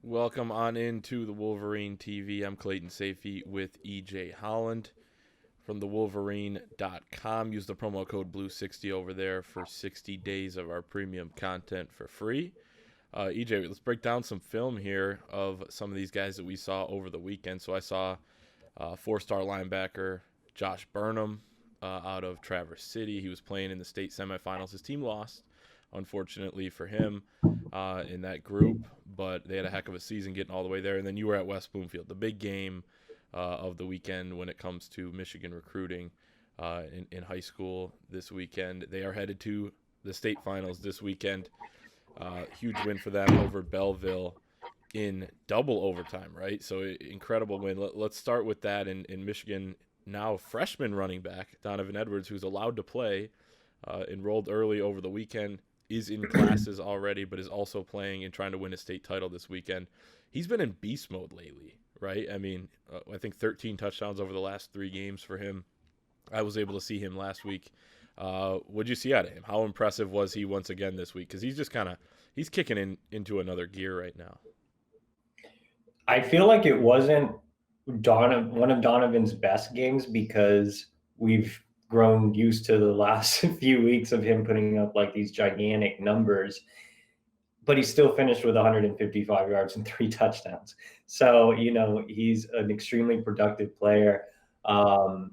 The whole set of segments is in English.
Welcome on into the Wolverine TV. I'm Clayton Sayfie with EJ Holland from the Wolverine.com. Use the promo code Blue60 over there for 60 days of our premium content for free. EJ, let's break down some film here of some of these guys that we saw over the weekend. So I saw four-star linebacker Josh Burnham out of Traverse City. He was playing in the state semifinals. His team lost, unfortunately for him, in that group, but they had a heck of a season getting all the way there. And then you were at West Bloomfield, the big game of the weekend when it comes to Michigan recruiting in high school this weekend. They are headed to the state finals this weekend. Huge win for them over Belleville in double overtime, right? So incredible win. Let's start with that in Michigan. Now freshman running back Donovan Edwards, who's allowed to play, enrolled early over the weekend, is in classes already, but is also playing and trying to win a state title this weekend. He's been in beast mode lately, right? I mean, I think 13 touchdowns over the last 3 games for him. I was able to see him last week. What'd you see out of him? How impressive was he once again this week? Because he's just he's kicking into another gear right now. I feel like it wasn't one of Donovan's best games because we've grown used to the last few weeks of him putting up like these gigantic numbers, but he still finished with 155 yards and 3 touchdowns. So, he's an extremely productive player. Um,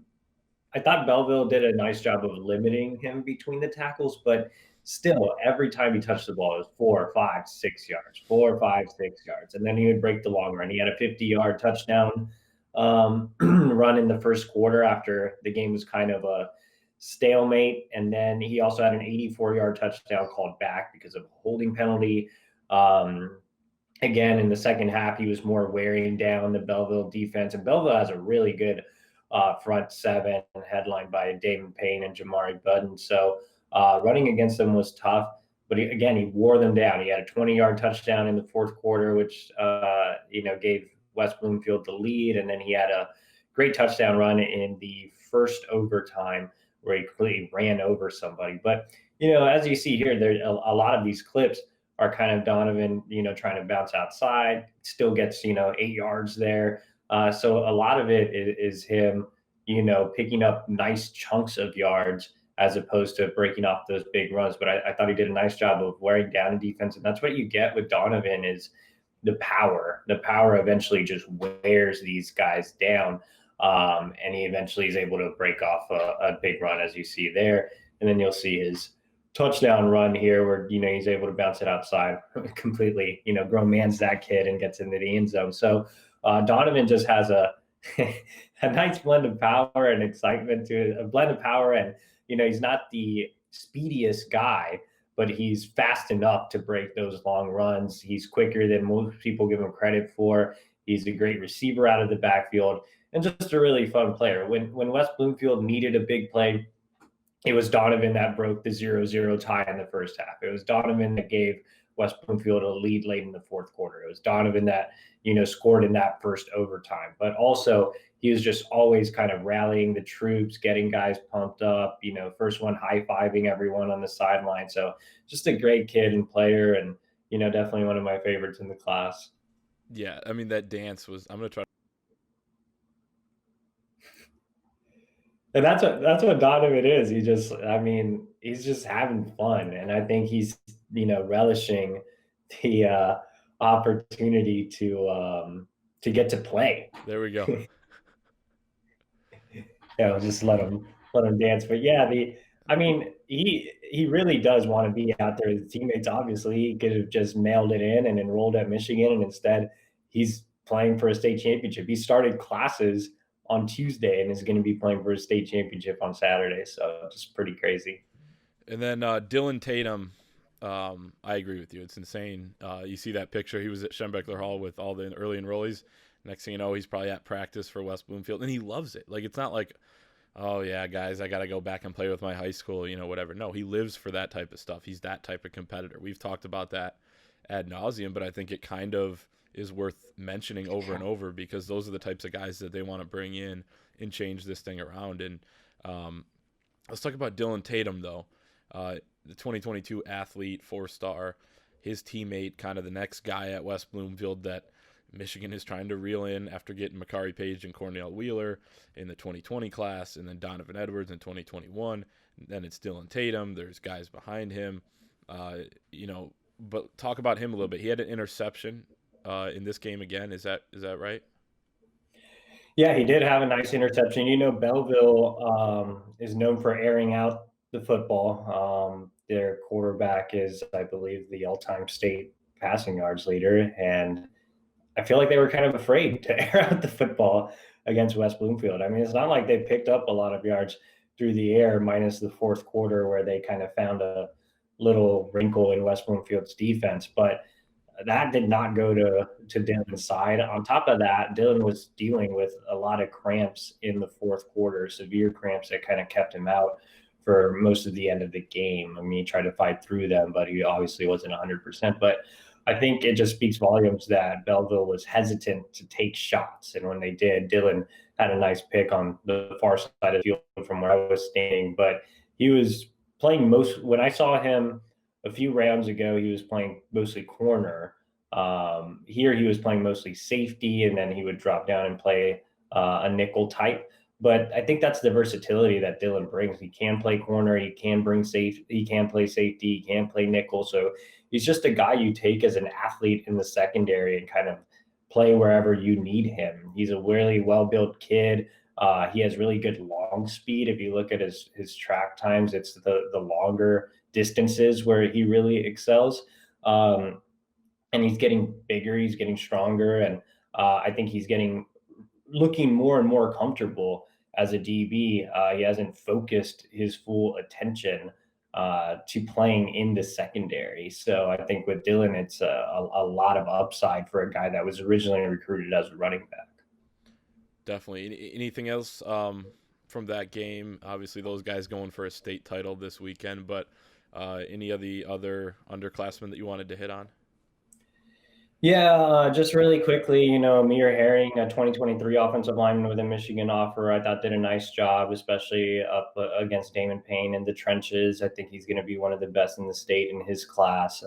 I thought Belleville did a nice job of limiting him between the tackles, but still, every time he touched the ball, it was 4, 5, 6 yards, 4, 5, 6 yards, and then he would break the long run. He had a 50-yard touchdown run in the first quarter after the game was kind of a stalemate, and then he also had an 84-yard touchdown called back because of a holding penalty. Um, Again, in the second half, he was more wearing down the Belleville defense, and Belleville has a really good front seven headlined by Damon Payne and Jamari Budden. So running against them was tough, but again, he wore them down. He had a 20-yard touchdown in the fourth quarter, which gave West Bloomfield the lead, and then he had a great touchdown run in the first overtime where he completely ran over somebody. But as you see here, there a lot of these clips are kind of Donovan, trying to bounce outside, still gets 8 yards there. So a lot of it is him, picking up nice chunks of yards as opposed to breaking off those big runs. But I thought he did a nice job of wearing down a defense, and that's what you get with Donovan is the power. The power eventually just wears these guys down, and he eventually is able to break off a big run, as you see there. And then you'll see his touchdown run here where he's able to bounce it outside completely, grown man's that kid and gets into the end zone. So Donovan just has a a nice blend of power and excitement to it, a blend of power, and he's not the speediest guy, but he's fast enough to break those long runs. He's quicker than most people give him credit for. He's a great receiver out of the backfield and just a really fun player. When West Bloomfield needed a big play, it was Donovan that broke the 0-0 tie in the first half. It was Donovan that gave West Bloomfield a lead late in the fourth quarter. It was Donovan that, scored in that first overtime. But also, he was just always kind of rallying the troops, getting guys pumped up, first one high-fiving everyone on the sideline. So just a great kid and player, and, definitely one of my favorites in the class. Yeah, I mean, that dance was, I'm going to try. And that's what Donovan is. He's just having fun, and I think he's relishing the opportunity to get to play. There we go. Just let him dance. But yeah, he really does want to be out there with his teammates. Obviously, he could have just mailed it in and enrolled at Michigan, and instead he's playing for a state championship. He started classes on Tuesday and is going to be playing for a state championship on Saturday. So just pretty crazy. And then Dylan Tatum, I agree with you. It's insane. You see that picture. He was at Schembechler Hall with all the early enrollees. Next thing you know, he's probably at practice for West Bloomfield, and he loves it. Like, it's not like, oh, yeah, guys, I got to go back and play with my high school, whatever. No, he lives for that type of stuff. He's that type of competitor. We've talked about that ad nauseum, but I think it kind of is worth mentioning over and over because those are the types of guys that they want to bring in and change this thing around. And let's talk about Dylan Tatum, though. The 2022 athlete, 4-star. his teammate, kind of the next guy at West Bloomfield that Michigan is trying to reel in after getting Makari Page and Cornell Wheeler in the 2020 class, and then Donovan Edwards in 2021. Then it's Dylan Tatum. There's guys behind him. But talk about him a little bit. He had an interception in this game again. Is that right? Yeah, he did have a nice interception. Belleville is known for airing out the football. Their quarterback is, I believe, the all-time state passing yards leader, and I feel like they were kind of afraid to air out the football against West Bloomfield. I mean, it's not like they picked up a lot of yards through the air, minus the fourth quarter where they kind of found a little wrinkle in West Bloomfield's defense, but that did not go to Dylan's side. On top of that, Dylan was dealing with a lot of cramps in the fourth quarter, severe cramps that kind of kept him out for most of the end of the game. I mean, he tried to fight through them, but he obviously wasn't 100%. But I think it just speaks volumes that Belleville was hesitant to take shots. And when they did, Dylan had a nice pick on the far side of the field from where I was standing. But he was playing when I saw him a few rounds ago, he was playing mostly corner. Here he was playing mostly safety, and then he would drop down and play a nickel type. But I think that's the versatility that Dylan brings. He can play corner, he can play safety, he can play nickel. So he's just a guy you take as an athlete in the secondary and kind of play wherever you need him. He's a really well-built kid. He has really good long speed. If you look at his track times, it's the longer distances where he really excels. And he's getting bigger, he's getting stronger, and I think he's looking more and more comfortable as a DB. He hasn't focused his full attention to playing in the secondary. So I think with Dylan, it's a lot of upside for a guy that was originally recruited as a running back. Definitely. Anything else from that game? Obviously, those guys going for a state title this weekend, but any of the other underclassmen that you wanted to hit on? Yeah, just really quickly, Amir Herring, a 2023 offensive lineman with a Michigan offer, I thought did a nice job, especially up against Damon Payne in the trenches. I think he's going to be one of the best in the state in his class.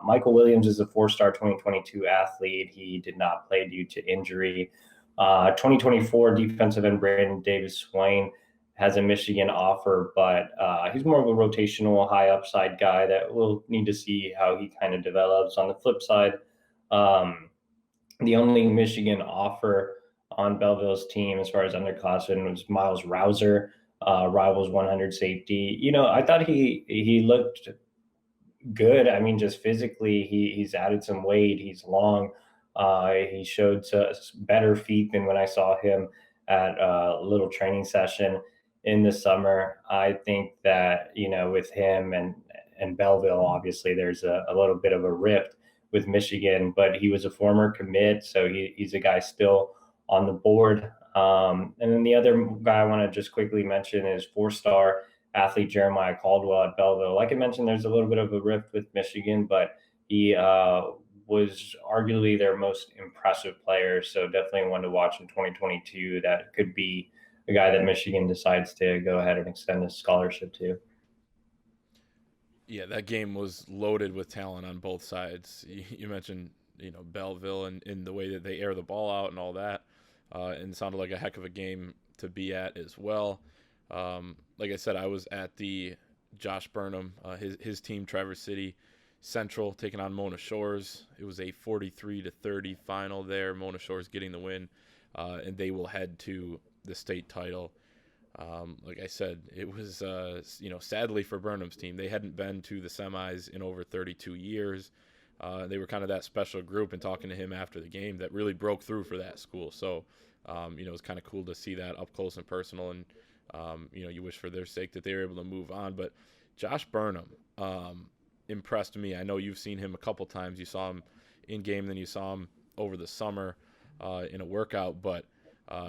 Michael Williams is a four-star 2022 athlete. He did not play due to injury. 2024 defensive end Brandon Davis Swain has a Michigan offer, but he's more of a rotational, high upside guy that we'll need to see how he kind of develops. On the flip side, the only Michigan offer on Belleville's team as far as underclassmen was Miles Rouser, Rivals 100 safety. I thought he looked good. I mean, just physically, he's added some weight. He's long. He showed better feet than when I saw him at a little training session in the summer. I think that, with him and Belleville, obviously there's a little bit of a rift with Michigan, but he was a former commit, so he's a guy still on the board. And then the other guy I want to just quickly mention is four-star athlete Jeremiah Caldwell at Belleville. Like I mentioned, there's a little bit of a rift with Michigan, but he was arguably their most impressive player, so definitely one to watch in 2022. That could be a guy that Michigan decides to go ahead and extend his scholarship to. Yeah, that game was loaded with talent on both sides. You mentioned, Belleville and the way that they air the ball out and all that, and it sounded like a heck of a game to be at as well. Like I said, I was at the Josh Burnham, his team, Traverse City Central, taking on Mona Shores. It was a 43-30 final there. Mona Shores getting the win, and they will head to the state title. Like I said, it was, sadly for Burnham's team, they hadn't been to the semis in over 32 years. They were kind of that special group, and talking to him after the game, that really broke through for that school. So, it was kind of cool to see that up close and personal, and, you wish for their sake that they were able to move on. But Josh Burnham impressed me. I know you've seen him a couple times. You saw him in game, then you saw him over the summer in a workout, but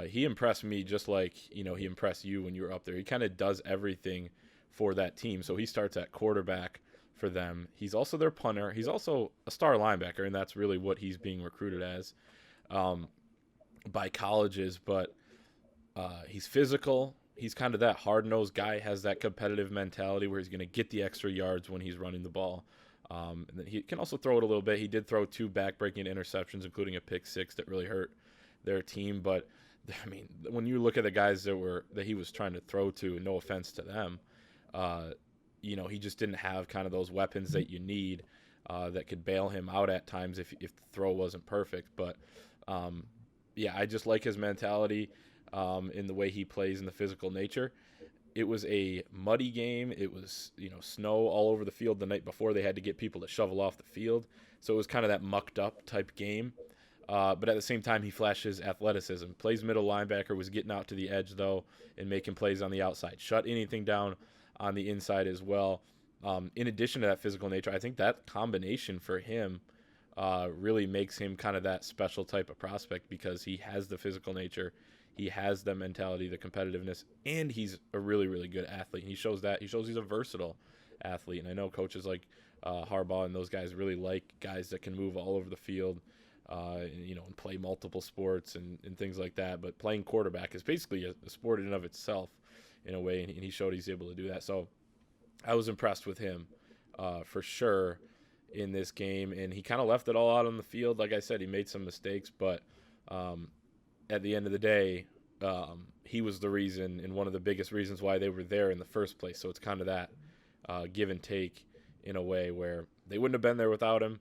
he impressed me just like, he impressed you when you were up there. He kind of does everything for that team. So he starts at quarterback for them. He's also their punter. He's also a star linebacker, and that's really what he's being recruited as by colleges. But he's physical. He's kind of that hard-nosed guy, has that competitive mentality where he's going to get the extra yards when he's running the ball. And then he can also throw it a little bit. He did throw 2 back-breaking interceptions, including a pick 6 that really hurt their team. But I mean, when you look at the guys that he was trying to throw to, no offense to them, he just didn't have kind of those weapons that you need that could bail him out at times if the throw wasn't perfect. But I just like his mentality in the way he plays and the physical nature. It was a muddy game. It was, snow all over the field the night before. They had to get people to shovel off the field. So it was kind of that mucked up type game. But at the same time, he flashes athleticism. Plays middle linebacker, was getting out to the edge, though, and making plays on the outside. Shut anything down on the inside as well. In addition to that physical nature, I think that combination for him really makes him kind of that special type of prospect because he has the physical nature. He has the mentality, the competitiveness, and he's a really, really good athlete. And he shows that. He shows he's a versatile athlete. And I know coaches like Harbaugh and those guys really like guys that can move all over the field, and play multiple sports and things like that. But playing quarterback is basically a sport in and of itself in a way, and he showed he's able to do that. So I was impressed with him for sure in this game. And he kind of left it all out on the field. Like I said, he made some mistakes, but at the end of the day, he was the reason and one of the biggest reasons why they were there in the first place. So it's kind of that give and take in a way where they wouldn't have been there without him.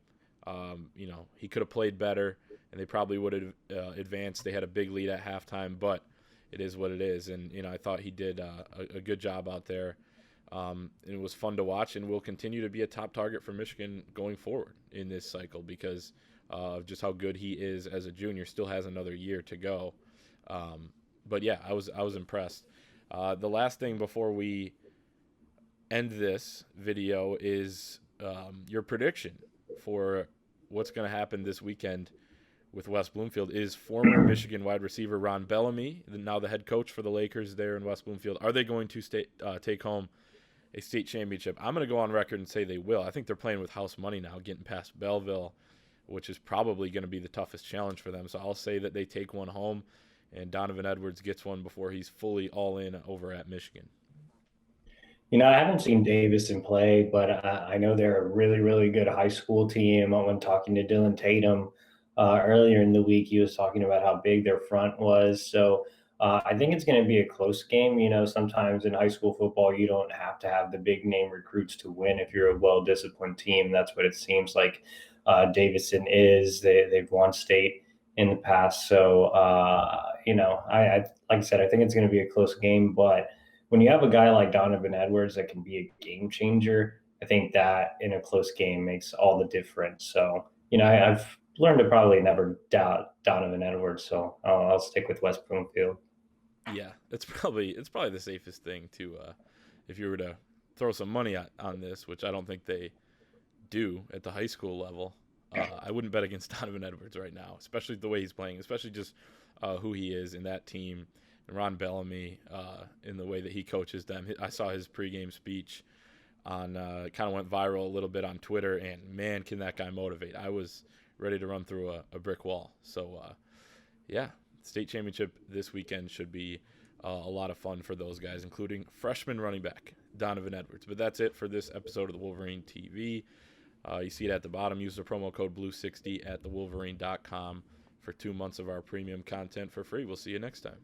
He could have played better, and they probably would have advanced. They had a big lead at halftime, but it is what it is. And, I thought he did a good job out there. And it was fun to watch, and will continue to be a top target for Michigan going forward in this cycle because of just how good he is as a junior. Still has another year to go. But yeah, I was impressed. The last thing before we end this video is your prediction for what's going to happen this weekend with West Bloomfield. Is former Michigan wide receiver Ron Bellamy, now the head coach for the Lakers there in West Bloomfield, are they going to take home a state championship? I'm going to go on record and say they will. I think they're playing with house money now, getting past Belleville, which is probably going to be the toughest challenge for them. So I'll say that they take one home, and Donovan Edwards gets one before he's fully all in over at Michigan. I haven't seen Davidson play, but I know they're a really, really good high school team. When talking to Dylan Tatum earlier in the week, he was talking about how big their front was. So I think it's going to be a close game. Sometimes in high school football, you don't have to have the big name recruits to win if you're a well-disciplined team. That's what it seems like Davidson is. They've won state in the past. So, I like I said, I think it's going to be a close game, but when you have a guy like Donovan Edwards that can be a game changer, I think that in a close game makes all the difference. So, I've learned to probably never doubt Donovan Edwards. So I'll stick with West Bloomfield. Yeah, it's probably the safest thing to, if you were to throw some money on this, which I don't think they do at the high school level. I wouldn't bet against Donovan Edwards right now, especially the way he's playing, especially just who he is in that team. And Ron Bellamy, in the way that he coaches them. I saw his pregame speech on kind of went viral a little bit on Twitter, and man, can that guy motivate. I was ready to run through a brick wall. So, state championship this weekend should be a lot of fun for those guys, including freshman running back Donovan Edwards. But that's it for this episode of the Wolverine TV. You see it at the bottom. Use the promo code BLUE60 at thewolverine.com for 2 months of our premium content for free. We'll see you next time.